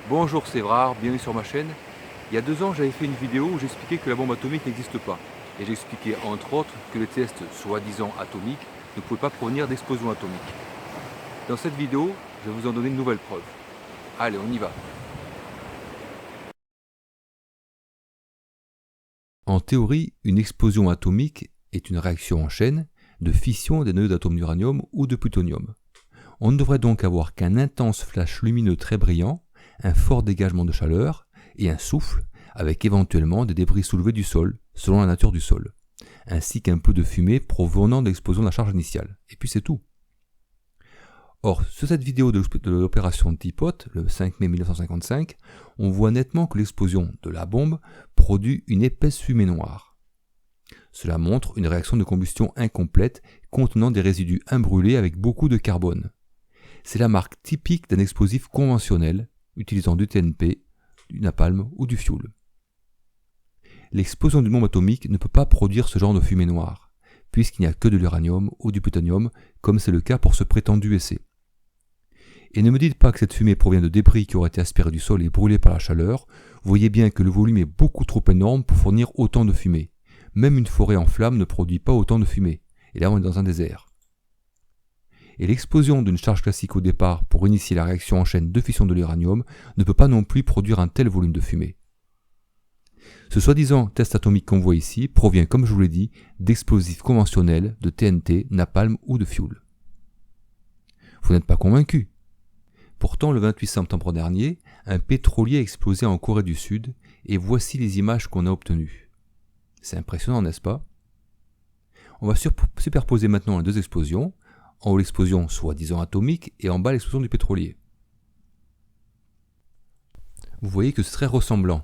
Bonjour, c'est Vrard, bienvenue sur ma chaîne. Il y a 2 ans, j'avais fait une vidéo où j'expliquais que la bombe atomique n'existe pas. Et j'expliquais entre autres que les tests soi-disant atomiques ne pouvaient pas provenir d'explosions atomiques. Dans cette vidéo, je vais vous en donner une nouvelle preuve. Allez, on y va. En théorie, une explosion atomique est une réaction en chaîne de fission des noyaux d'atomes d'uranium ou de plutonium. On ne devrait donc avoir qu'un intense flash lumineux très brillant, un fort dégagement de chaleur et un souffle avec éventuellement des débris soulevés du sol selon la nature du sol, ainsi qu'un peu de fumée provenant de l'explosion de la charge initiale. Et puis c'est tout. Or, sur cette vidéo de l'opération Teapot, le 5 mai 1955, on voit nettement que l'explosion de la bombe produit une épaisse fumée noire. Cela montre une réaction de combustion incomplète contenant des résidus imbrûlés avec beaucoup de carbone. C'est la marque typique d'un explosif conventionnel utilisant du TNP, du napalm ou du fioul. L'explosion d'une bombe atomique ne peut pas produire ce genre de fumée noire, puisqu'il n'y a que de l'uranium ou du plutonium, comme c'est le cas pour ce prétendu essai. Et ne me dites pas que cette fumée provient de débris qui auraient été aspirés du sol et brûlés par la chaleur. Vous voyez bien que le volume est beaucoup trop énorme pour fournir autant de fumée. Même une forêt en flammes ne produit pas autant de fumée. Et là, on est dans un désert. Et l'explosion d'une charge classique au départ pour initier la réaction en chaîne de fission de l'uranium ne peut pas non plus produire un tel volume de fumée. Ce soi-disant test atomique qu'on voit ici provient, comme je vous l'ai dit, d'explosifs conventionnels de TNT, napalm ou de fioul. Vous n'êtes pas convaincu? Pourtant, le 28 septembre dernier, un pétrolier a explosé en Corée du Sud et voici les images qu'on a obtenues. C'est impressionnant, n'est-ce pas? On va superposer maintenant les deux explosions, en haut l'explosion soi-disant atomique et en bas l'explosion du pétrolier. Vous voyez que c'est très ressemblant.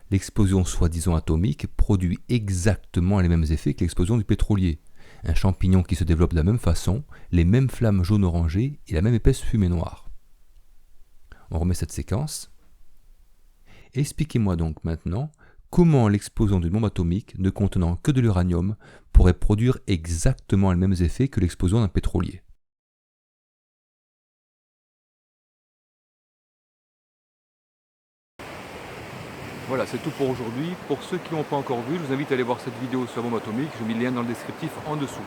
L'explosion soi-disant atomique produit exactement les mêmes effets que l'explosion du pétrolier. Un champignon qui se développe de la même façon, les mêmes flammes jaune-orangées et la même épaisse fumée noire. On remet cette séquence. Expliquez-moi donc maintenant comment l'explosion d'une bombe atomique ne contenant que de l'uranium pourrait produire exactement les mêmes effets que l'explosion d'un pétrolier. Voilà, c'est tout pour aujourd'hui. Pour ceux qui ne l'ont pas encore vu, je vous invite à aller voir cette vidéo sur la bombe atomique. Je mets le lien dans le descriptif en dessous.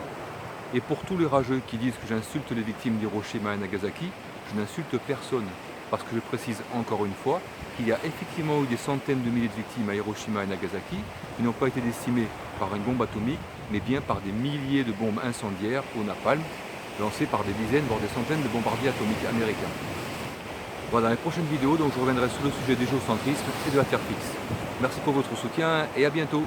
Et pour tous les rageux qui disent que j'insulte les victimes d'Hiroshima et Nagasaki, je n'insulte personne. Parce que je précise encore une fois qu'il y a effectivement eu des centaines de milliers de victimes à Hiroshima et Nagasaki qui n'ont pas été décimées par une bombe atomique, mais bien par des milliers de bombes incendiaires au napalm, lancées par des dizaines, voire des centaines de bombardiers atomiques américains. Voilà, dans les prochaines vidéos, donc je reviendrai sur le sujet des géocentrismes et de la Terre fixe. Merci pour votre soutien et à bientôt.